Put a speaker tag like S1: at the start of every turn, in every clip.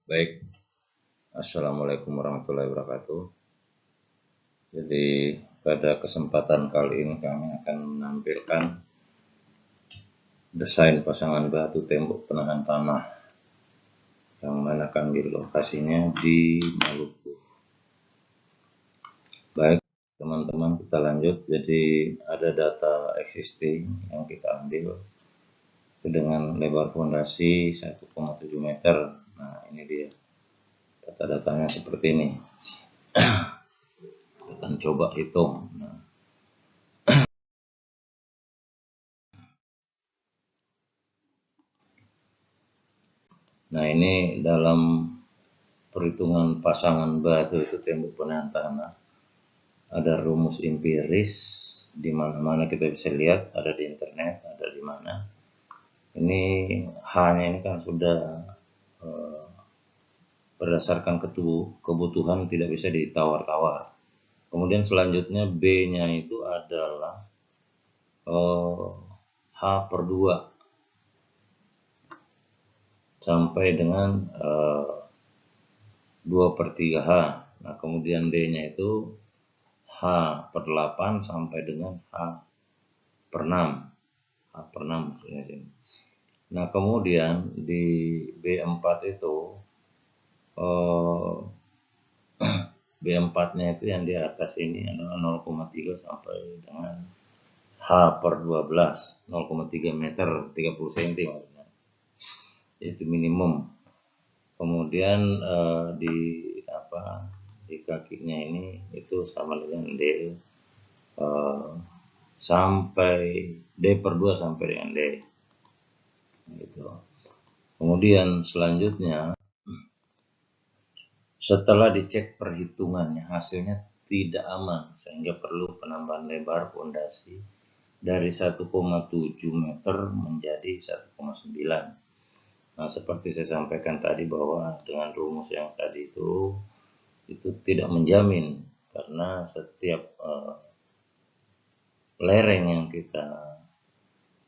S1: Baik, Assalamualaikum warahmatullahi wabarakatuh. Jadi pada kesempatan kali ini kami akan menampilkan desain pasangan batu tembok penahan tanah yang mana akan di lokasinya di Maluku. Baik teman-teman, kita lanjut. Jadi ada data existing yang kita ambil dengan lebar fondasi 1,7 meter. Nah ini dia data-datanya seperti ini. Akan coba hitung. Nah ini dalam perhitungan pasangan batu itu tembok penahan tanah, ada rumus empiris di mana-mana kita bisa lihat, ada di internet, ada di mana. Ini H-nya ini kan sudah berdasarkan kebutuhan, tidak bisa ditawar-tawar. Kemudian selanjutnya B-nya itu adalah H per 2 sampai dengan 2 per 3 H. Nah kemudian D-nya itu H per 8 sampai dengan H per 6. H per 6 maksudnya sini. Nah kemudian di B4 itu B4-nya itu yang di atas ini adalah 0,3 sampai dengan H per 12, 0,3 meter, 30 cm maksudnya. Itu minimum. Kemudian di kakinya ini itu sama dengan D sampai D per 2 sampai dengan D gitu. Kemudian selanjutnya setelah dicek perhitungannya hasilnya tidak aman sehingga perlu penambahan lebar fondasi dari 1,7 meter menjadi 1,9. Nah seperti saya sampaikan tadi bahwa dengan rumus yang tadi itu tidak menjamin karena setiap lereng yang kita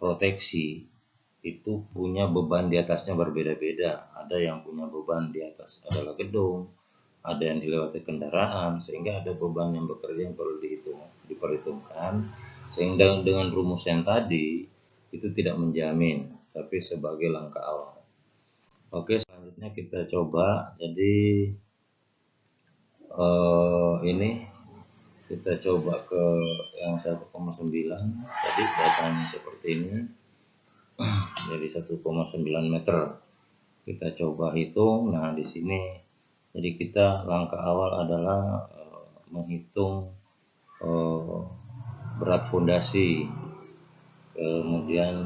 S1: proteksi itu punya beban di atasnya berbeda-beda. Ada yang punya beban di atas adalah gedung, ada yang dilewati kendaraan, sehingga ada beban yang bekerja yang perlu diperhitungkan. Sehingga dengan rumus yang tadi itu tidak menjamin, tapi sebagai langkah awal. Oke, selanjutnya kita coba. Jadi ini kita coba ke yang 1,9. Tadi datanya seperti ini. Jadi 1,9 meter. Kita coba hitung. Nah, di sini jadi kita langkah awal adalah menghitung berat fondasi. Kemudian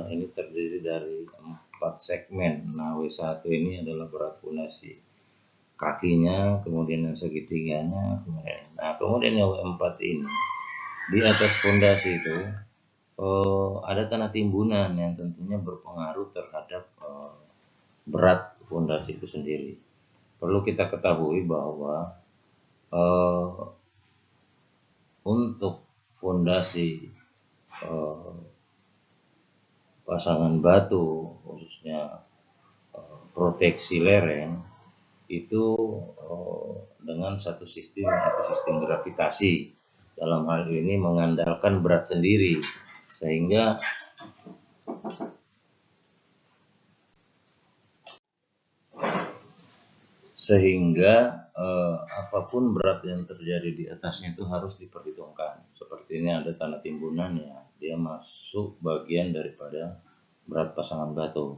S1: ini terdiri dari 4 segmen. Nah, W1 ini adalah berat fondasi kakinya, kemudian yang segitiganya, kemudian yang W4 ini di atas fondasi itu ada tanah timbunan yang tentunya berpengaruh terhadap berat fondasi itu sendiri. Perlu kita ketahui bahwa untuk fondasi pasangan batu khususnya proteksi lereng itu dengan satu sistem atau sistem gravitasi. Dalam hal ini mengandalkan berat sendiri sehingga apapun berat yang terjadi di atasnya itu harus diperhitungkan. Seperti ini ada tanah timbunan ya, dia masuk bagian daripada berat pasangan batu.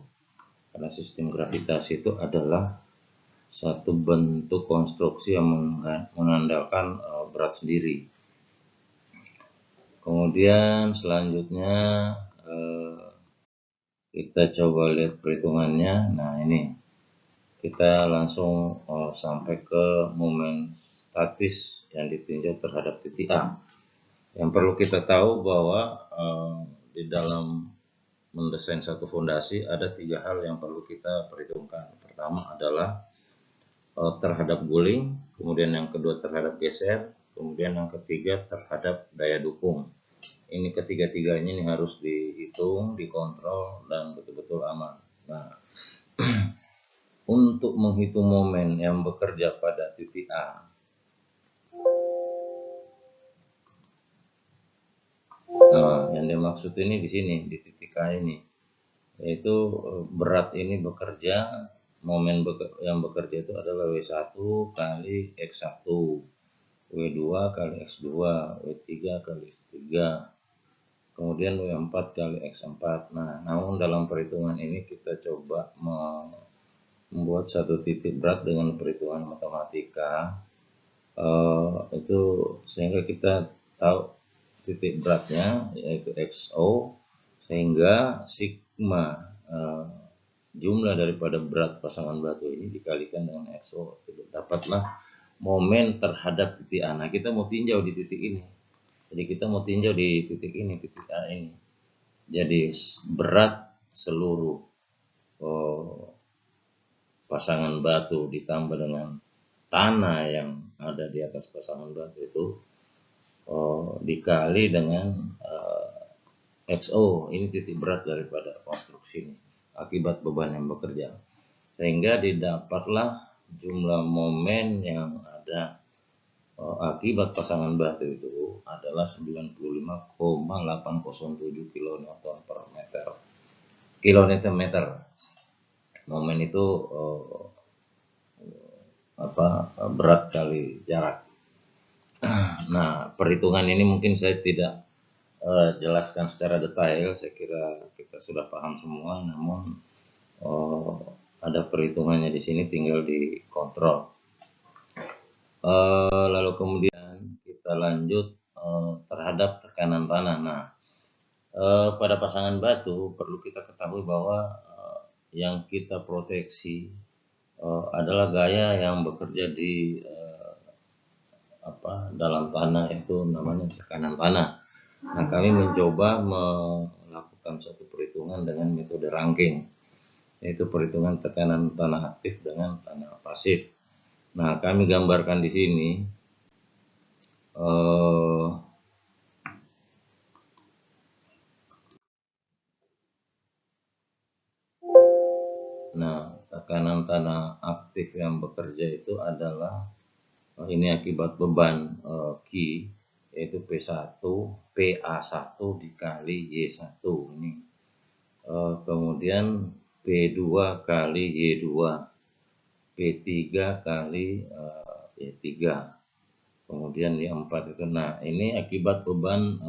S1: Karena sistem gravitasi itu adalah satu bentuk konstruksi yang mengandalkan berat sendiri. Kemudian selanjutnya kita coba lihat perhitungannya. Nah ini kita langsung sampai ke momen statis yang ditinjau terhadap titik A. Yang perlu kita tahu bahwa di dalam mendesain satu fondasi ada 3 hal yang perlu kita perhitungkan. Pertama adalah terhadap guling, kemudian yang kedua terhadap geser, kemudian yang ketiga terhadap daya dukung. Ini ketiga-tiganya ini harus dihitung, dikontrol, dan betul-betul aman. Nah, untuk menghitung momen yang bekerja pada titik A, nah, yang dimaksud ini di sini, di titik A ini, yaitu berat ini bekerja, yang bekerja itu adalah W1 kali X1, W2 kali X2, W3 kali X3, kemudian W4 kali X4. Nah, namun dalam perhitungan ini kita coba membuat satu titik berat dengan perhitungan matematika, itu sehingga kita tahu titik beratnya yaitu XO, sehingga sigma jumlah daripada berat pasangan batu ini dikalikan dengan XO, dapatlah momen terhadap titik A. Nah, kita mau tinjau di titik ini. Jadi kita mau tinjau di titik ini, titik A ini. Jadi berat seluruh pasangan batu ditambah dengan tanah yang ada di atas pasangan batu itu dikali dengan XO, ini titik berat daripada konstruksi ini akibat beban yang bekerja, sehingga didapatlah jumlah momen yang ada akibat pasangan batu itu adalah 95,807 kN per meter. Kilonewton meter. Momen itu berat kali jarak. Nah, perhitungan ini mungkin saya tidak jelaskan secara detail, saya kira kita sudah paham semua, namun ada perhitungannya di sini, tinggal dikontrol. Lalu kemudian kita lanjut terhadap tekanan tanah. Nah, pada pasangan batu perlu kita ketahui bahwa yang kita proteksi adalah gaya yang bekerja di dalam tanah, itu namanya tekanan tanah. Nah, kami mencoba melakukan suatu perhitungan dengan metode ranking, yaitu perhitungan tekanan tanah aktif dengan tanah pasif. Nah, kami gambarkan di sini nah, tekanan tanah aktif yang bekerja itu adalah ini akibat beban Q, yaitu P1 PA1 dikali Y1 ini. Kemudian P2 kali Y2, P3 kali Y3, kemudian Y4 itu. Nah, ini akibat beban 10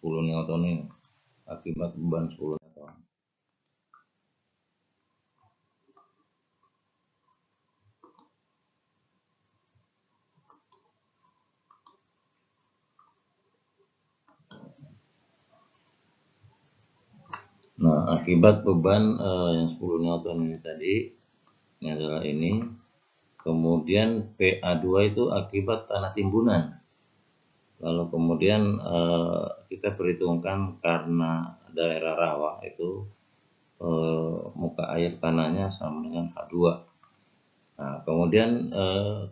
S1: Newton ini, akibat beban 10 Newton. Nah, akibat beban yang 10 Newton ini tadi, ini adalah ini. Kemudian PA2 itu akibat tanah timbunan. Lalu kemudian kita perhitungkan karena daerah rawa itu muka air tanahnya sama dengan H2. Nah, kemudian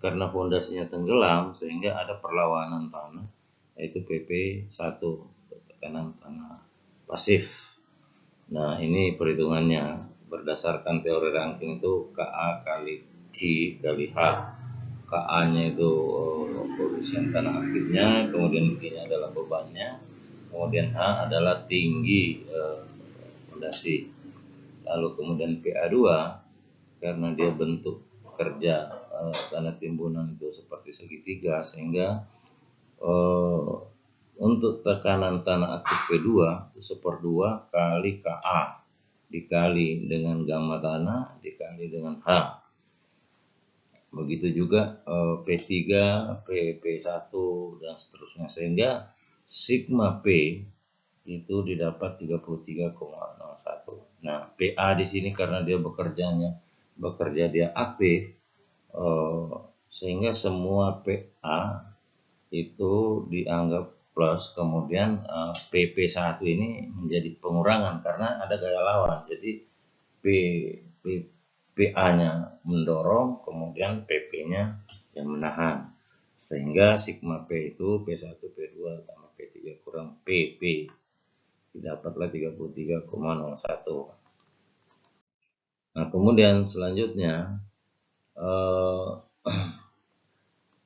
S1: karena fondasinya tenggelam sehingga ada perlawanan tanah, yaitu PP1, tekanan tanah pasif. Nah, ini perhitungannya berdasarkan teori ranking itu KA kali Q kali H. KA-nya itu koefisien tanah aktifnya, kemudian Q-nya adalah bebannya, kemudian H adalah tinggi fondasi. Lalu kemudian PA2 karena dia bentuk kerja tanah timbunan itu seperti segitiga, sehingga untuk tekanan tanah aktif P2 itu 1/2 kali KA dikali dengan gamma tanah dikali dengan H. Begitu juga P3, P1 dan seterusnya, sehingga sigma P itu didapat 33,01. Nah, PA di sini karena dia bekerja dia aktif, sehingga semua PA itu dianggap plus, kemudian PP1 ini menjadi pengurangan karena ada gaya lawan. Jadi PA-nya mendorong, kemudian PP-nya yang menahan, sehingga sigma P itu P1 P2 tambah P3 kurang PP, didapatlah 33,01. Nah, kemudian selanjutnya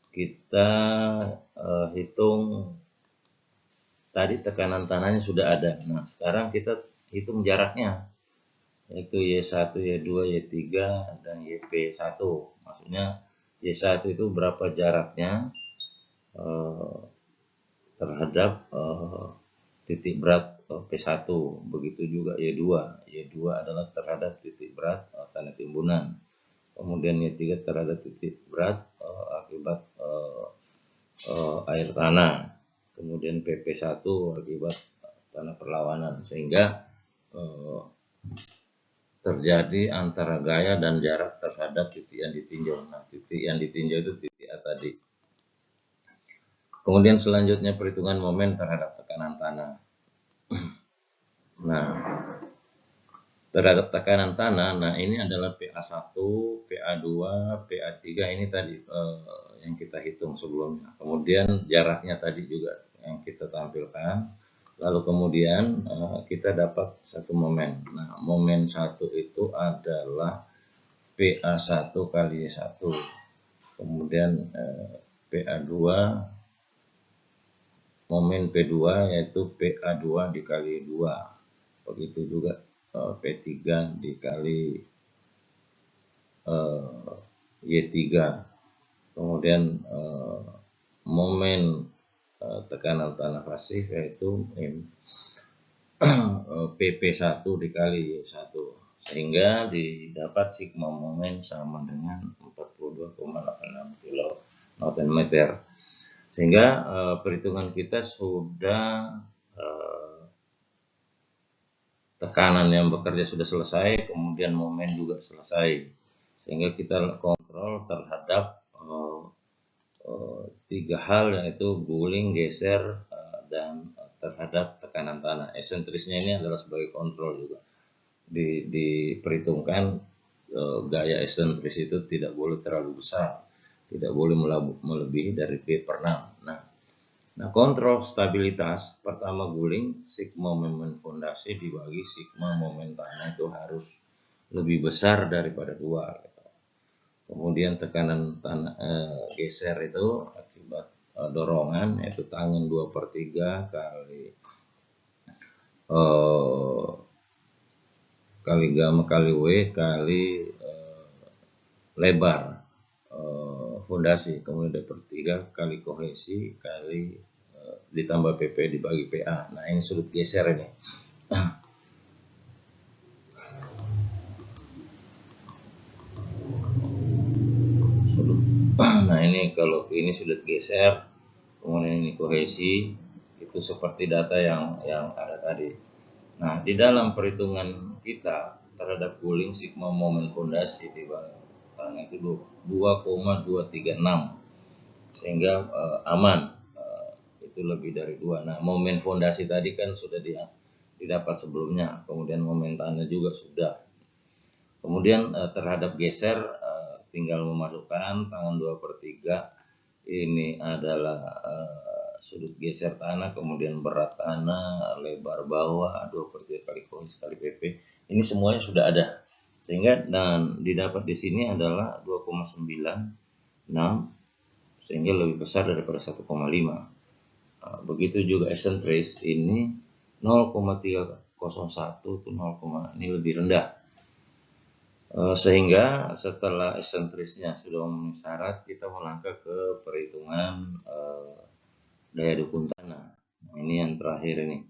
S1: kita hitung tadi tekanan tanahnya sudah ada. Nah, sekarang kita hitung jaraknya, yaitu Y1, Y2, Y3, dan YP1. Maksudnya Y1 itu berapa jaraknya terhadap titik berat P1. Begitu juga Y2. Y2 adalah terhadap titik berat tanah timbunan. Kemudian Y3 terhadap titik berat akibat air tanah. Kemudian PP1 akibat tanah perlawanan, sehingga terjadi antara gaya dan jarak terhadap titik yang ditinjau. Nah, titik yang ditinjau itu titik A tadi. Kemudian selanjutnya perhitungan momen terhadap tekanan tanah. Nah, terhadap tekanan tanah, nah ini adalah PA1, PA2, PA3, ini tadi yang kita hitung sebelumnya. Kemudian jaraknya tadi juga yang kita tampilkan. Lalu kemudian kita dapat satu momen. Nah, momen 1 itu adalah PA1 kali Y1. Kemudian PA2, momen P2 yaitu PA2 dikali 2. Begitu juga P3 dikali Y3. Kemudian momen tekanan tanah pasif yaitu PP1 dikali Y1, sehingga didapat sigma momen sama dengan 42,86 kN. Sehingga perhitungan kita sudah tekanan yang bekerja sudah selesai, kemudian momen juga selesai, sehingga kita kontrol terhadap tiga hal, yaitu guling, geser, dan terhadap tekanan tanah. Eksentrisnya ini adalah sebagai kontrol juga. Diperhitungkan gaya eksentris itu tidak boleh terlalu besar, tidak boleh melebihi dari P/6. Nah, kontrol stabilitas pertama guling, sigma momen fondasi dibagi sigma momen tanah itu harus lebih besar daripada 2. Kemudian tekanan tanah geser itu akibat dorongan, yaitu tangan 2/3 kali gamma kali W kali lebar fondasi, kemudian 2/3 kali kohesi kali ditambah PP dibagi PA. Nah, ini sudut geser ini. Nah, ini kalau ini sudut geser, kemudian ini kohesi, itu seperti data yang ada tadi. Nah, di dalam perhitungan kita terhadap guling, sigma momen fondasi di tanah itu 2,236, sehingga aman, itu lebih dari 2. Nah, momen fondasi tadi kan sudah didapat sebelumnya, kemudian momen tanah juga sudah. Kemudian terhadap geser tinggal memasukkan tangan 2/3, ini adalah sudut geser tanah, kemudian berat tanah, lebar bawah 2/3 kali kohesi kali PP. Ini semuanya sudah ada, sehingga dan didapat di sini adalah 2,96, sehingga lebih besar daripada 1,5. Begitu juga eksentris ini 0,301 itu 0, ini lebih rendah. Sehingga setelah eksentrisnya sudah memenuhi syarat, kita melangkah ke perhitungan daya dukung tanah. Nah, ini yang terakhir ini.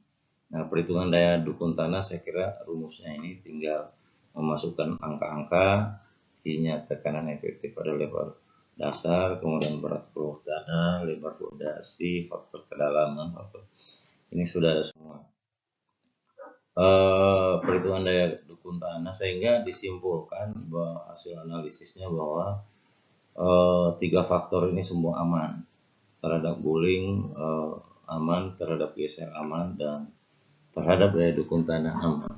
S1: Nah, perhitungan daya dukung tanah, saya kira rumusnya ini tinggal memasukkan angka-angka, I-nya tekanan efektif pada level dasar, kemudian berat keluar tanah, lebar fondasi, faktor kedalaman, faktor ini sudah ada semua. Perhitungan daya dukung tanah, sehingga disimpulkan bahwa hasil analisisnya bahwa 3 faktor ini semua aman, terhadap guling aman, terhadap geser aman, dan terhadap daya dukung tanah aman.